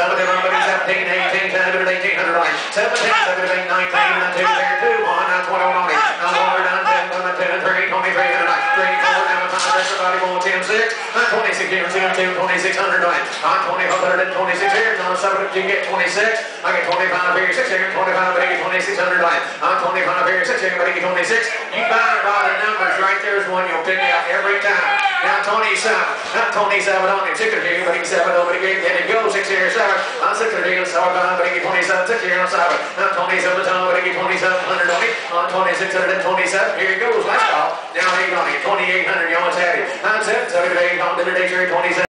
17, 18, 10, 1800 on it. 17, 17, 19, and 2, there, 2, 1, now 21 on it. Now 1, down 10, 2, 3, 23, and 3, 4, down 5, everybody going 10, 6. 26 here, 10, 2, 2600 on it. I'm 2526 here, now 7, you get 26. I get 25 here, 6 here, 25, but I get 2600 on it. I'm 25 here, 6 here, but I get 26. You buy by the numbers right there is one you'll pick out every time. Now 27, not 27 on it, 6 here, but I get 7 over again, and it goes 6 here, 7. I'm 6 here, 7, but I get 27, 6 here, 7. Now 27, but I get 2700 on it. On 2627, here it goes, last call. Now 8 on it, 2800, you almost had it. I'm 7, 7, 8, on the day, 27.